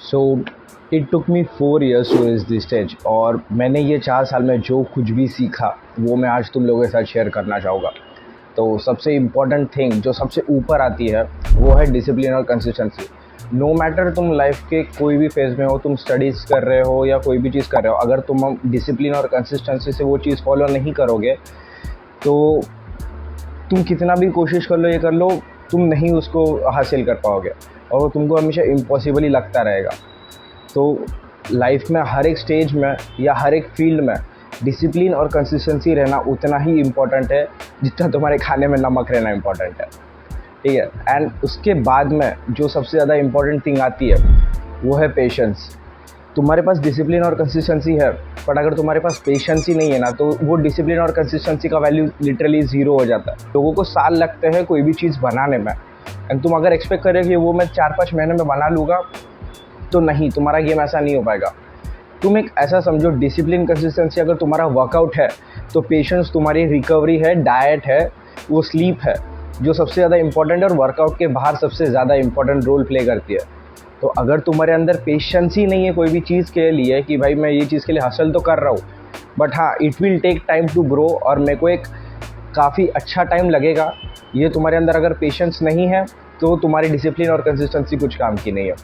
So it took me 4 years to reach this stage, और मैंने ये 4 साल में जो कुछ भी सीखा वो मैं आज तुम लोगों के साथ शेयर करना चाहूँगा। तो सबसे इम्पॉर्टेंट थिंग जो सबसे ऊपर आती है वो है डिसिप्लिन और कंसिस्टेंसी। नो मैटर तुम लाइफ के कोई भी फेज़ में हो, तुम स्टडीज़ कर रहे हो या कोई भी चीज़ कर रहे हो, अगर तुम डिसिप्लिन और कंसिस्टेंसी से वो चीज़ फॉलो नहीं करोगे तो तुम कितना भी कोशिश कर लो, ये कर लो, तुम नहीं उसको हासिल कर पाओगे और वो तुमको हमेशा इम्पॉसिबल ही लगता रहेगा। तो लाइफ में हर एक स्टेज में या हर एक फील्ड में डिसिप्लिन और कंसिस्टेंसी रहना उतना ही इम्पॉर्टेंट है जितना तुम्हारे खाने में नमक रहना इम्पॉर्टेंट है, ठीक है। एंड उसके बाद में जो सबसे ज़्यादा इम्पॉर्टेंट थिंग आती है वो है पेशेंस। तुम्हारे पास डिसिप्लिन और कंसिस्टेंसी है, बट अगर तुम्हारे पास पेशेंस ही नहीं है ना, तो वो डिसिप्लिन और कंसिस्टेंसी का वैल्यू लिटरली ज़ीरो हो जाता है। लोगों को साल लगते हैं कोई भी चीज़ बनाने में, एंड तुम अगर एक्सपेक्ट करें कि वो मैं 4-5 महीने में बना लूँगा, तो नहीं, तुम्हारा गेम ऐसा नहीं हो पाएगा। तुम एक ऐसा समझो, डिसिप्लिन कंसिस्टेंसी अगर तुम्हारा वर्कआउट है तो पेशेंस तुम्हारी रिकवरी है, डाइट है, वो स्लीप है जो सबसे ज़्यादा इंपॉर्टेंट है और वर्कआउट के बाहर सबसे ज़्यादा इंपॉर्टेंट रोल प्ले करती है। तो अगर तुम्हारे अंदर पेशेंस ही नहीं है कोई भी चीज़ के लिए कि भाई मैं ये चीज़ के लिए हासिल तो कर रहा हूँ, बट हाँ it will take time to grow और मेरे को एक काफ़ी अच्छा टाइम लगेगा, ये तुम्हारे अंदर अगर पेशेंस नहीं है तो तुम्हारी डिसिप्लिन और कंसिस्टेंसी कुछ काम की नहीं है।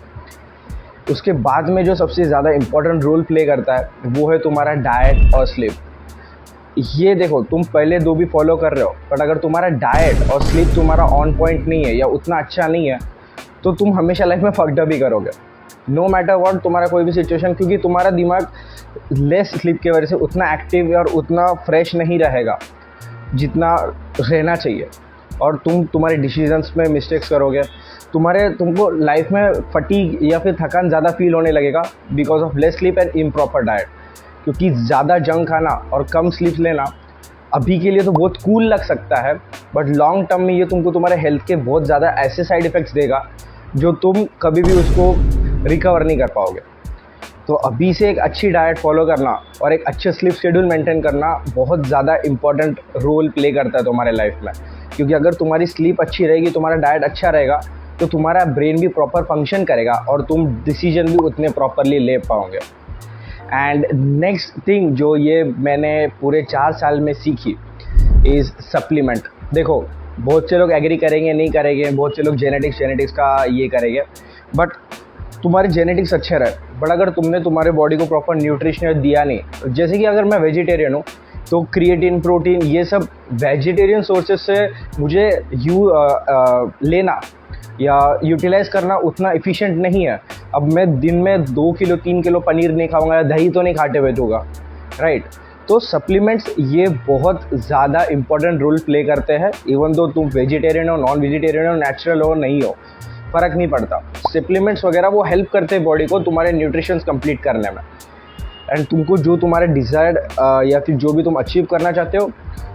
उसके बाद में जो सबसे ज़्यादा इम्पॉर्टेंट रोल प्ले करता है वो है तुम्हारा डाइट और स्लीप। ये देखो, तुम पहले दो भी फॉलो कर रहे हो, बट अगर तुम्हारा डाइट और स्लीप तुम्हारा ऑन पॉइंट नहीं है या उतना अच्छा नहीं है तो तुम हमेशा लाइफ में फक्ड अप ही करोगे, नो मैटर व्हाट तुम्हारा कोई भी सिचुएशन, क्योंकि तुम्हारा दिमाग लेस स्लीप की वजह से उतना एक्टिव और उतना फ्रेश नहीं रहेगा जितना रहना चाहिए, और तुम्हारे डिसीजंस में मिस्टेक्स करोगे। तुमको लाइफ में फटीग या फिर थकान ज़्यादा फील होने लगेगा because of less sleep and improper diet. क्योंकि ज़्यादा जंक खाना और कम स्लीप लेना अभी के लिए तो बहुत कूल लग सकता है, बट लॉन्ग टर्म में ये तुमको तुम्हारे हेल्थ के बहुत ज़्यादा ऐसे साइड इफ़ेक्ट्स देगा जो तुम कभी भी उसको रिकवर नहीं कर पाओगे। तो अभी से एक अच्छी डाइट फॉलो करना और एक अच्छे स्लीप शेड्यूल मेंटेन करना बहुत ज़्यादा इंपॉर्टेंट रोल प्ले करता है तुम्हारे लाइफ में, क्योंकि अगर तुम्हारी स्लीप अच्छी रहेगी, तुम्हारा डाइट अच्छा रहेगा, तो तुम्हारा ब्रेन भी प्रॉपर फंक्शन करेगा और तुम डिसीजन भी उतने प्रॉपरली ले पाओगे। एंड नेक्स्ट थिंग जो ये मैंने पूरे 4 साल में सीखी इज़ सप्लीमेंट। देखो, बहुत से लोग एग्री करेंगे, नहीं करेंगे, बहुत से लोग जेनेटिक्स का ये करेंगे, बट तुम्हारे जेनेटिक्स अच्छे रहे, बट अगर तुमने तुम्हारे बॉडी को प्रॉपर न्यूट्रिशन दिया नहीं, जैसे कि अगर मैं वेजिटेरियन हूँ तो क्रिएटिन, प्रोटीन, ये सब वेजिटेरियन सोर्सेज से मुझे लेना या यूटिलाइज़ करना उतना एफिशिएंट नहीं है। अब मैं दिन में 2 किलो 3 किलो पनीर नहीं खाऊंगा या दही तो नहीं खाते बैठूंगा, राइट। तो सप्लीमेंट्स ये बहुत ज़्यादा इंपॉर्टेंट रोल प्ले करते हैं, इवन दो तुम वेजिटेरियन हो, नॉन वेजिटेरियन हो, नेचुरल हो, नहीं हो, फ़र्क नहीं पड़ता। सप्लीमेंट्स वगैरह वो हेल्प करते हैं बॉडी को तुम्हारे न्यूट्रिशंस कंप्लीट करने में, एंड तुमको जो तुम्हारे डिज़ायर्ड या फिर जो भी तुम अचीव करना चाहते हो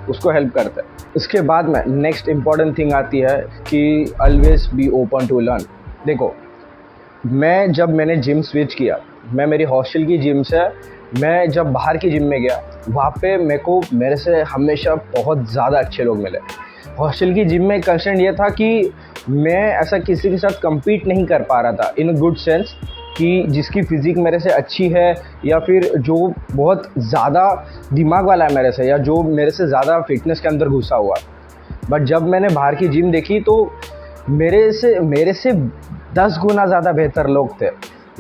उसको हेल्प करता है। इसके बाद में नेक्स्ट इंपॉर्टेंट थिंग आती है कि always be open to learn. देखो, मैंने जिम स्विच किया, मैं मेरी हॉस्टल की जिम से मैं जब बाहर की जिम में गया, वहाँ पे मेरे से हमेशा बहुत ज़्यादा अच्छे लोग मिले। हॉस्टल की जिम में कंसर्न ये था कि मैं ऐसा किसी के साथ कम्पीट नहीं कर पा रहा था इन अ गुड सेंस कि जिसकी फ़िज़िक मेरे से अच्छी है या फिर जो बहुत ज़्यादा दिमाग वाला है मेरे से, या जो मेरे से ज़्यादा फिटनेस के अंदर घुसा हुआ। बट जब मैंने बाहर की जिम देखी तो मेरे से 10 गुना ज़्यादा बेहतर लोग थे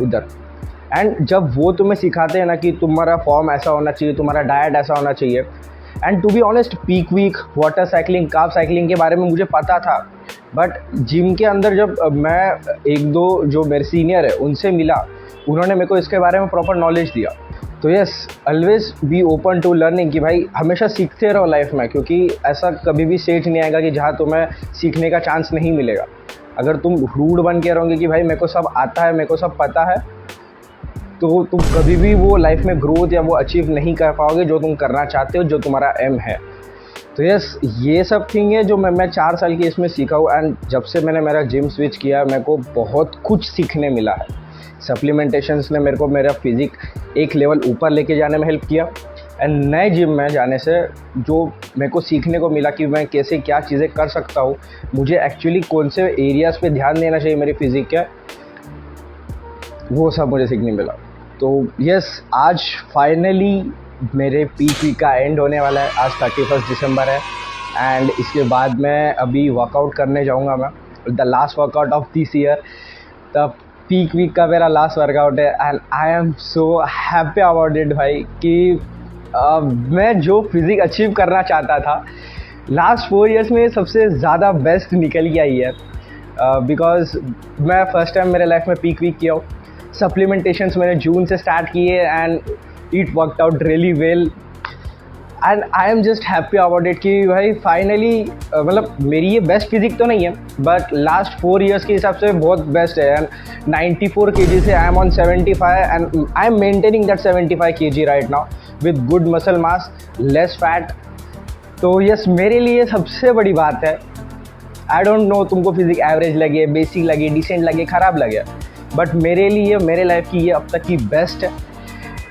उधर। एंड जब वो तुम्हें सिखाते हैं ना कि तुम्हारा फॉर्म ऐसा होना चाहिए, तुम्हारा डाइट ऐसा होना चाहिए, and to be honest peak week, water cycling, carb cycling के बारे में मुझे पता था, बट जिम के अंदर जब मैं 1-2 जो मेरे सीनियर है उनसे मिला, उन्होंने मेरे को इसके बारे में प्रॉपर नॉलेज दिया। तो yes, always be open to learning, कि भाई हमेशा सीखते रहो लाइफ में, क्योंकि ऐसा कभी भी स्टेज नहीं आएगा कि जहाँ तुम्हें सीखने का चांस नहीं मिलेगा। अगर तुम रूड बन के रहोगे कि भाई मेरे को सब आता है, मेरे को सब पता है, तो तुम कभी भी वो लाइफ में ग्रोथ या वो अचीव नहीं कर पाओगे जो तुम करना चाहते हो, जो तुम्हारा एम है। तो यस, ये सब थिंग है जो मैं 4 साल की इसमें सीखा हूँ, एंड जब से मैंने मेरा जिम स्विच किया मेरे को बहुत कुछ सीखने मिला है। सप्लीमेंटेशंस ने मेरे को मेरा फिज़िक एक लेवल ऊपर लेके जाने में हेल्प किया, एंड नए जिम में जाने से जो मेरे को सीखने को मिला कि मैं कैसे क्या चीज़ें कर सकता हूँ, मुझे एक्चुअली कौन से एरियाज़ पे ध्यान देना चाहिए मेरी फिज़िक के, वो सब मुझे सीखने मिला। तो यस, आज फाइनली मेरे पीक वीक का एंड होने वाला है। आज 31 दिसंबर है एंड इसके बाद मैं अभी वर्कआउट करने जाऊंगा। मैं the last workout of this year, the peak week का मेरा लास्ट वर्कआउट है and I am so happy about it भाई कि मैं जो फिज़िक अचीव करना चाहता था लास्ट 4 इयर्स में सबसे ज़्यादा बेस्ट निकल गया ही है। बिकॉज मैं फर्स्ट टाइम मेरे लाइफ में पीक वीक किया हूँ। सप्लीमेंटेशंस मैंने जून से स्टार्ट किए and it worked out really well and I am just happy about it कि भाई फाइनली मतलब मेरी ये बेस्ट फिजिक तो नहीं है बट लास्ट 4 इयर्स के हिसाब से बहुत बेस्ट है। एंड 94 kg से I am on 75 and I M maintaining that 75 kg right now with good muscle mass, less fat. तो यस, मेरे लिए सबसे बड़ी बात है, आई डोंट नो तुमको फिजिक एवरेज लगे, बेसिक लगे, डिसेंट लगे, ख़राब लगे, बट मेरे लिए मेरे लाइफ की ये अब तक की बेस्ट है।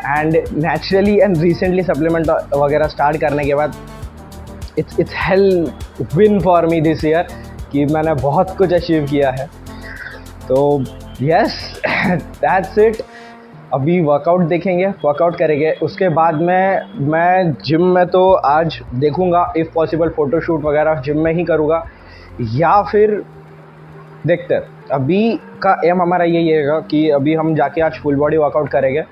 And naturally and recently supplement वगैरह स्टार्ट करने के बाद it's hello win for me this year कि मैंने बहुत कुछ अचीव किया है। तो यस, दैट्स इट। अभी वर्कआउट देखेंगे, वर्कआउट करेंगे, उसके बाद मैं जिम में तो आज देखूंगा इफ़ पॉसिबल फ़ोटोशूट वगैरह जिम में ही करूँगा या फिर देखते हैं। अभी का एम हमारा यही रहेगा कि अभी हम जाके आज फुल बॉडी वर्कआउट करेंगे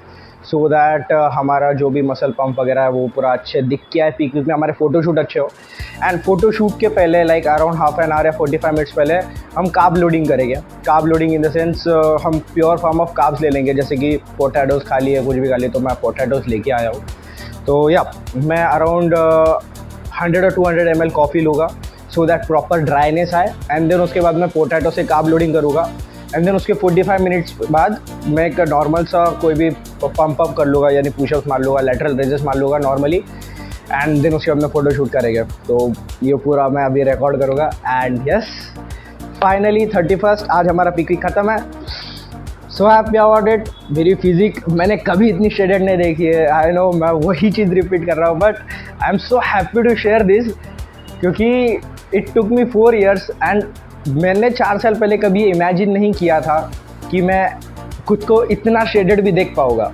सो दैट हमारा जो भी मसल पंप वगैरह है वो पूरा अच्छे दिख के आए, पीक वीक में हमारे फ़ोटोशूट अच्छे हो। एंड फ़ोटोशूट के पहले like around half an hour या 45 मिनट्स पहले हम कार्ब लोडिंग करेंगे। Carb loading in the sense हम प्योर फॉर्म ऑफ कार्ब्स ले लेंगे, जैसे कि पोटैटोज़ खा लिए, कुछ भी खा लिए, तो मैं पोटैटोज़ लेके आया हूँ। तो या मैं अराउंड 100 or 200 ml कॉफ़ी लूँगा सो दैट प्रॉपर ड्राइनेस आए एंड देन उसके बाद मैं पोटैटो से कार्ब लोडिंग करूँगा एंड देन उसके 45 मिनट्स बाद मैं एक नॉर्मल सा कोई भी पंप अप कर लूँगा, यानी पुशअप्स मार लूँगा, लैटरल रेजेस मार लूँगा नॉर्मली एंड देन उसके बाद मैं फ़ोटो शूट करेंगे। तो ये पूरा मैं अभी रिकॉर्ड करूँगा एंड यस, फाइनली 31 आज हमारा पिक वीक ख़त्म है। सो हैप्पी अबाउट इट। मेरी फिजिक मैंने कभी इतनी शेडेड नहीं देखी है। आई नो मैं वही चीज़ रिपीट कर रहा हूँ but I am so happy to share this क्योंकि it took me 4 years and मैंने 4 साल पहले कभी इमेजिन नहीं किया था कि मैं खुद को इतना शेडेड भी देख पाऊँगा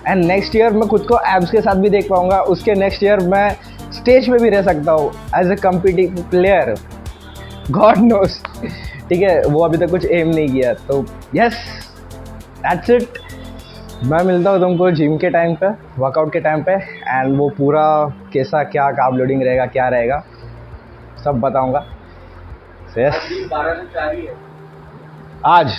एंड नेक्स्ट ईयर मैं खुद को एब्स के साथ भी देख पाऊँगा। उसके नेक्स्ट ईयर मैं स्टेज पे भी रह सकता हूँ as a competitive player, God knows. ठीक है, वो अभी तक कुछ एम नहीं किया। तो यस, दैट्स इट। मैं मिलता हूँ तुमको जिम के टाइम पे, वर्कआउट के टाइम पे एंड वो पूरा कैसा क्या कार्ब लोडिंग रहेगा, क्या रहेगा, सब बताऊँगा। यस, 12 से 4 ही है आज।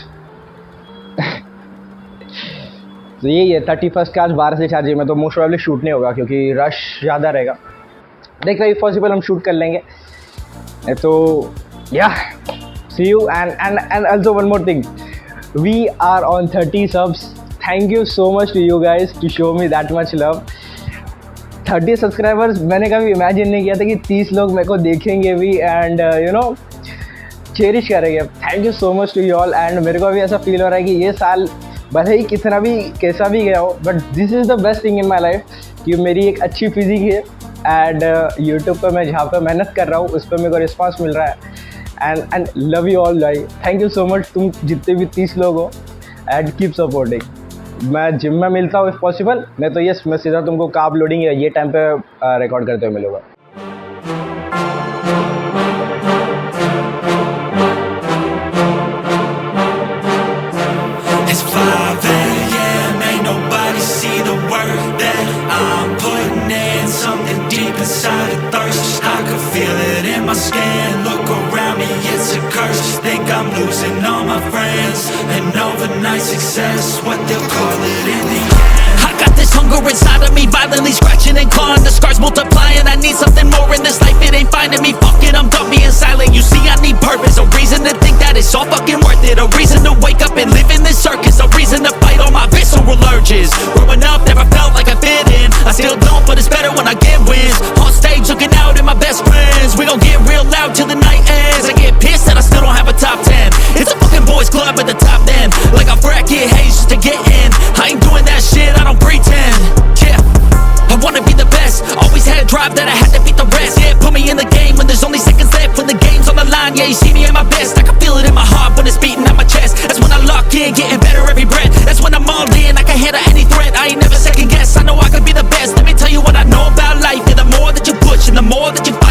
तो यही है 31 का आज 12 से 4 में तो मोस्ट प्रोबेबली शूट नहीं होगा क्योंकि रश ज़्यादा रहेगा। देख रहे, इफ पॉसिबल हम शूट कर लेंगे। तो या see you and also one more thing, we are on 30 subs। Thank you so much to you guys to show me that much love. 30 subscribers, मैंने कभी इमेजिन नहीं किया था कि 30 लोग मेरे को देखेंगे भी एंड यू नो चेरिश करेंगे। Thank you so much to you all and मेरे को अभी ऐसा फील हो रहा है कि ये साल भले ही कितना भी कैसा भी गया हो but this is the best thing in my life कि मेरी एक अच्छी फिजिक है एंड यूट्यूब पर मैं जहाँ पर मेहनत कर रहा हूँ उस पर मेरे को रिस्पॉन्स मिल रहा है एंड लव यू ऑल भाई। थैंक यू सो मच, तुम जितने भी 30 लोग हो एंड कीप सपोर्टिंग। मैं जिम में मिलता हूँ इफ़ पॉसिबल, नहीं तो यस मैं सीधा तुमको कार्ब लोडिंग ये टाइम पे रिकॉर्ड करते हुए मिलूँगा। It's 5 a.m. Ain't nobody see the work that I'm putting in. Something deep inside a thirst. I can feel it in my skin. Look around me, it's a curse. Think I'm losing all my friends. And overnight success, what they'll call it in the end. I got this hunger inside of me, violently scratching and clawing. The scars multiplying. I need something more in this life. It ain't finding me. Fuck it, I'm done being silent. You see, I need purpose. A reason to think that it's all fucking worth it. A reason to wake up and live in this circus. A reason to fight all my visceral urges. Growing up, never felt like I fit in. I still don't, but it's better when I get wins. On stage, looking out at my best friends. We gon' get real loud till the night ends. I get pissed that I still don't have a top 10. It's a fucking boys club at the top then. Like I bracket haze just to get in. I ain't doing that shit, I don't pretend. Yeah, I wanna be the best. Always had a drive that I had to beat the rest. Yeah, put me in the game when there's only seconds left. When the game's on the line, yeah, you see me at my best. I can feel it in my heart when it's beating at my chest. That's when I lock in, getting better every breath. That's when I'm more that you